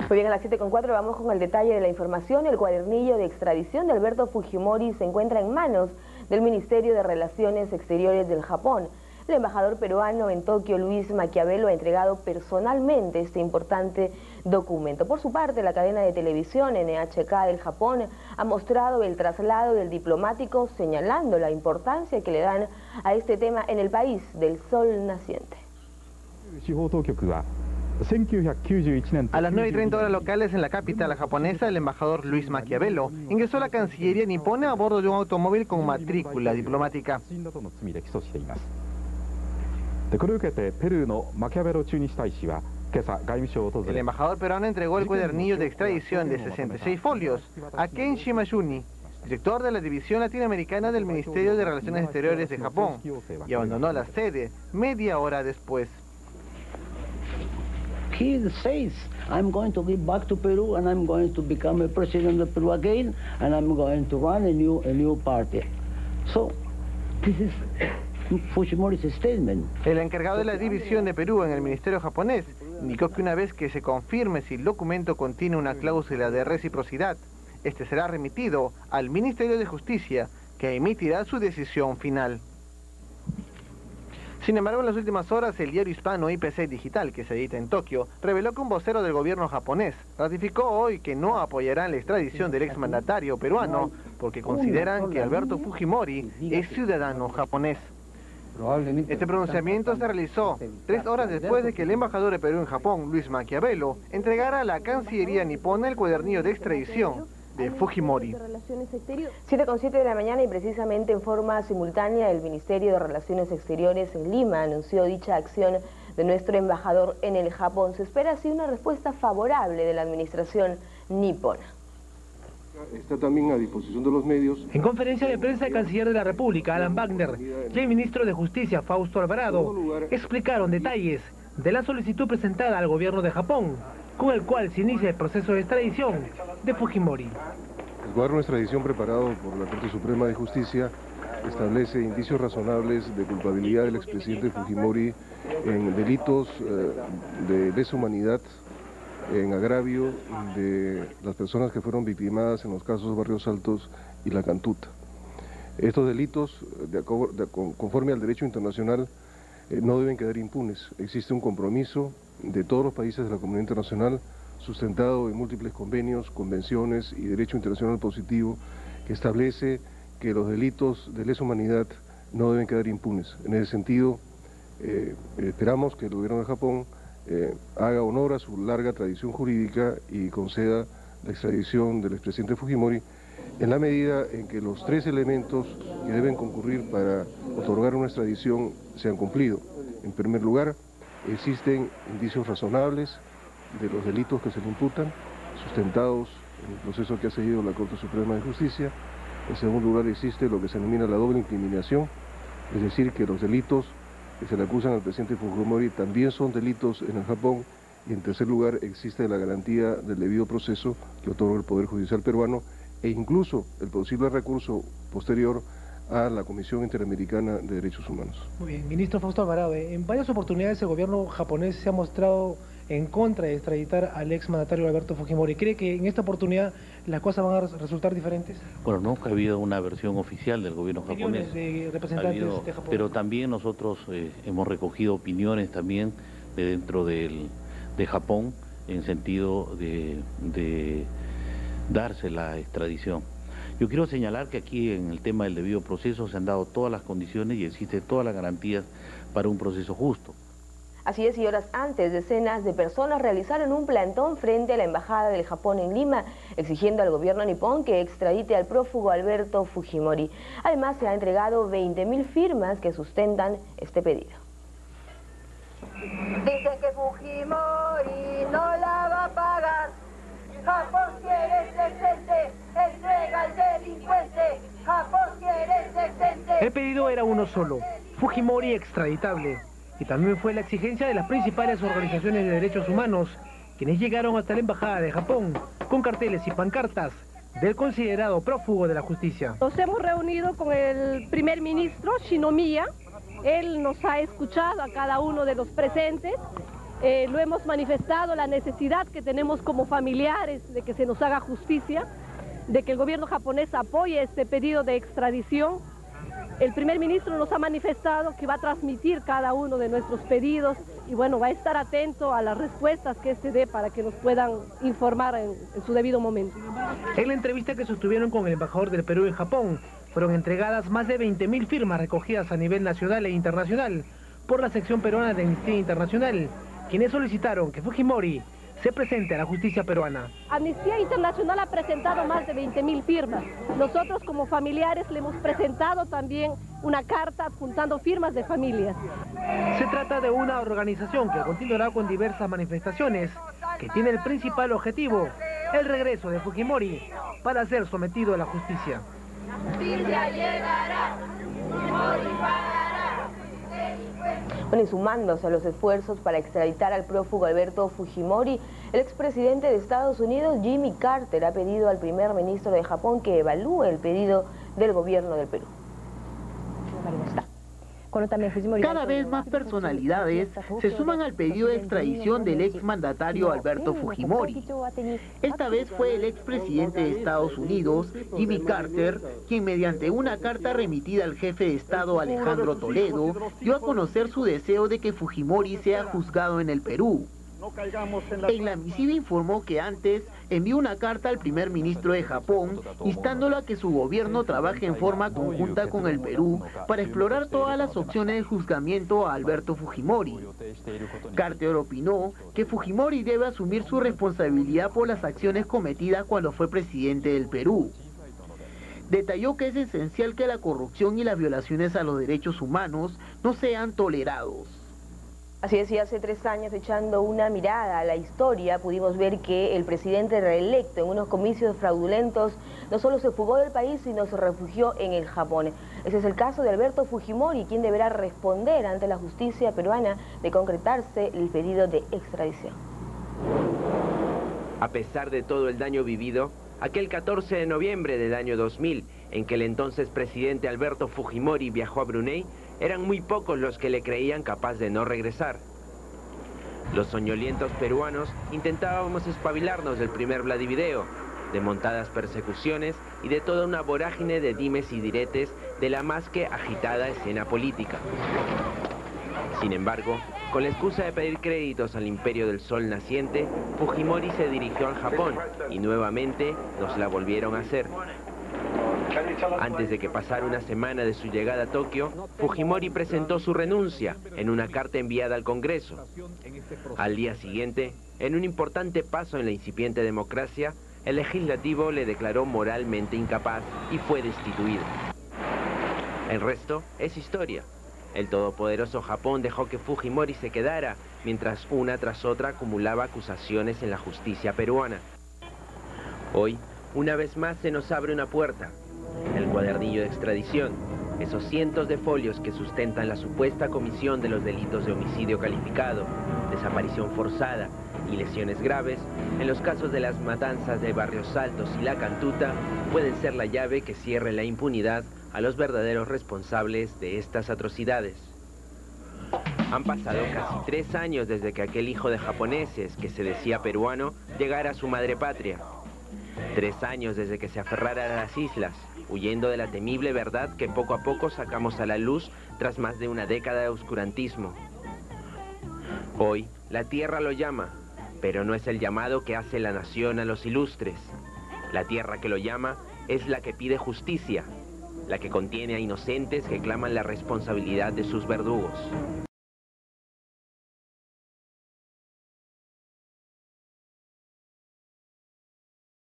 Muy bien, a las 7:04 vamos con el detalle de la información. El cuadernillo de extradición de Alberto Fujimori se encuentra en manos del Ministerio de Relaciones Exteriores del Japón. El embajador peruano en Tokio, Luis Maquiavelo, ha entregado personalmente este importante documento. Por su parte, la cadena de televisión NHK del Japón ha mostrado el traslado del diplomático, señalando la importancia que le dan a este tema en el país del sol naciente. A las 9:30 horas locales en la capital japonesa, el embajador Luis Maquiavelo ingresó a la Cancillería nipona a bordo de un automóvil con matrícula diplomática. El embajador peruano entregó el cuadernillo de extradición de 66 folios a Ken Shimazuni, director de la División Latinoamericana del Ministerio de Relaciones Exteriores de Japón, y abandonó la sede media hora después. He says, I'm going to give back to Peru and I'm going to become a president of Peru again and I'm going to run a new party. So, this is Fujimori's statement. El encargado de la división de Perú en el Ministerio japonés indicó que una vez que se confirme si el documento contiene una cláusula de reciprocidad, este será remitido al Ministerio de Justicia, que emitirá su decisión final. Sin embargo, en las últimas horas, el diario hispano IPC Digital, que se edita en Tokio, reveló que un vocero del gobierno japonés ratificó hoy que no apoyarán la extradición del exmandatario peruano porque consideran que Alberto Fujimori es ciudadano japonés. Este pronunciamiento se realizó 3 horas después de que el embajador de Perú en Japón, Luis Maquiavelo, entregara a la Cancillería nipona el cuadernillo de extradición de Fujimori. 7:07 de la mañana y precisamente en forma simultánea el Ministerio de Relaciones Exteriores en Lima anunció dicha acción de nuestro embajador en el Japón. Se espera así una respuesta favorable de la administración nipona. Está también a disposición de los medios. En conferencia de prensa, el canciller de la República, Alan Wagner, y el ministro de Justicia, Fausto Alvarado, explicaron detalles de la solicitud presentada al gobierno de Japón, con el cual se inicia el proceso de extradición de Fujimori. El cuadro de extradición preparado por la Corte Suprema de Justicia establece indicios razonables de culpabilidad del expresidente Fujimori en delitos de lesa humanidad, en agravio de las personas que fueron victimadas en los casos Barrios Altos y La Cantuta. Estos delitos, conforme al derecho internacional, no deben quedar impunes. Existe un compromiso de todos los países de la comunidad internacional, sustentado en múltiples convenios, convenciones y derecho internacional positivo, que establece que los delitos de lesa humanidad no deben quedar impunes. En ese sentido, esperamos que el gobierno de Japón haga honor a su larga tradición jurídica y conceda la extradición del expresidente Fujimori en la medida en que los 3 elementos que deben concurrir para otorgar una extradición sean cumplidos. En primer lugar, existen indicios razonables de los delitos que se le imputan, sustentados en el proceso que ha seguido la Corte Suprema de Justicia. En segundo lugar, existe lo que se denomina la doble incriminación, es decir, que los delitos que se le acusan al presidente Fujimori también son delitos en el Japón. Y en tercer lugar, existe la garantía del debido proceso que otorga el Poder Judicial peruano e incluso el posible recurso posterior a la Comisión Interamericana de Derechos Humanos. Muy bien, ministro Fausto Alvarado, en varias oportunidades el gobierno japonés se ha mostrado en contra de extraditar al exmandatario Alberto Fujimori. ¿Cree que en esta oportunidad las cosas van a resultar diferentes? Bueno, nunca ha habido una versión oficial del gobierno japonés, de representantes de Japón. Pero también nosotros hemos recogido opiniones también de dentro de Japón en sentido de darse la extradición. Yo quiero señalar que aquí en el tema del debido proceso se han dado todas las condiciones y existen todas las garantías para un proceso justo. Así es, y horas antes, decenas de personas realizaron un plantón frente a la Embajada del Japón en Lima, exigiendo al gobierno nipón que extradite al prófugo Alberto Fujimori. Además, se han entregado 20.000 firmas que sustentan este pedido. Dicen que Fujimori no la va a pagar. Japón quiere ser exente, entrega al delincuente. Japón quiere ser exente. El pedido era uno solo, Fujimori extraditable. Y también fue la exigencia de las principales organizaciones de derechos humanos, quienes llegaron hasta la Embajada de Japón con carteles y pancartas del considerado prófugo de la justicia. Nos hemos reunido con el primer ministro Shinomiya. Él nos ha escuchado a cada uno de los presentes lo hemos manifestado, la necesidad que tenemos como familiares de que se nos haga justicia, de que el gobierno japonés apoye este pedido de extradición. El primer ministro nos ha manifestado que va a transmitir cada uno de nuestros pedidos y bueno, va a estar atento a las respuestas que este dé para que nos puedan informar en su debido momento. En la entrevista que sostuvieron con el embajador del Perú en Japón, fueron entregadas más de 20.000 firmas recogidas a nivel nacional e internacional por la sección peruana de Amnistía Internacional, quienes solicitaron que Fujimori se presente a la justicia peruana. Amnistía Internacional ha presentado más de 20.000 firmas. Nosotros como familiares le hemos presentado también una carta adjuntando firmas de familias. Se trata de una organización que continuará con diversas manifestaciones que tiene el principal objetivo, el regreso de Fujimori para ser sometido a la justicia. Bueno, y sumándose a los esfuerzos para extraditar al prófugo Alberto Fujimori, el expresidente de Estados Unidos, Jimmy Carter, ha pedido al primer ministro de Japón que evalúe el pedido del gobierno del Perú. Cada vez más personalidades se suman al pedido de extradición del exmandatario Alberto Fujimori. Esta vez fue el expresidente de Estados Unidos, Jimmy Carter, quien mediante una carta remitida al jefe de Estado Alejandro Toledo, dio a conocer su deseo de que Fujimori sea juzgado en el Perú. En la misiva informó que antes envió una carta al primer ministro de Japón instándolo a que su gobierno trabaje en forma conjunta con el Perú para explorar todas las opciones de juzgamiento a Alberto Fujimori. Carter opinó que Fujimori debe asumir su responsabilidad por las acciones cometidas cuando fue presidente del Perú. Detalló que es esencial que la corrupción y las violaciones a los derechos humanos no sean tolerados. Así es, y hace 3 años, echando una mirada a la historia, pudimos ver que el presidente reelecto en unos comicios fraudulentos no solo se fugó del país, sino se refugió en el Japón. Ese es el caso de Alberto Fujimori, quien deberá responder ante la justicia peruana de concretarse el pedido de extradición. A pesar de todo el daño vivido, aquel 14 de noviembre del año 2000, en que el entonces presidente Alberto Fujimori viajó a Brunei, eran muy pocos los que le creían capaz de no regresar. Los soñolientos peruanos intentábamos espabilarnos del primer Vladivideo, de montadas persecuciones y de toda una vorágine de dimes y diretes de la más que agitada escena política. Sin embargo, con la excusa de pedir créditos al imperio del sol naciente, Fujimori se dirigió al Japón y nuevamente nos la volvieron a hacer. Antes de que pasara una semana de su llegada a Tokio, Fujimori presentó su renuncia en una carta enviada al Congreso. Al día siguiente, en un importante paso en la incipiente democracia, el legislativo le declaró moralmente incapaz y fue destituido. El resto es historia. El todopoderoso Japón dejó que Fujimori se quedara, mientras una tras otra acumulaba acusaciones en la justicia peruana. Hoy, una vez más se nos abre una puerta. El cuadernillo de extradición, esos cientos de folios que sustentan la supuesta comisión de los delitos de homicidio calificado, desaparición forzada y lesiones graves, en los casos de las matanzas de Barrios Altos y La Cantuta, pueden ser la llave que cierre la impunidad a los verdaderos responsables de estas atrocidades. Han pasado casi 3 años desde que aquel hijo de japoneses que se decía peruano llegara a su madre patria. 3 años desde que se aferrara a las islas, huyendo de la temible verdad que poco a poco sacamos a la luz tras más de una década de oscurantismo. Hoy, la tierra lo llama, pero no es el llamado que hace la nación a los ilustres. La tierra que lo llama es la que pide justicia, la que contiene a inocentes que claman la responsabilidad de sus verdugos.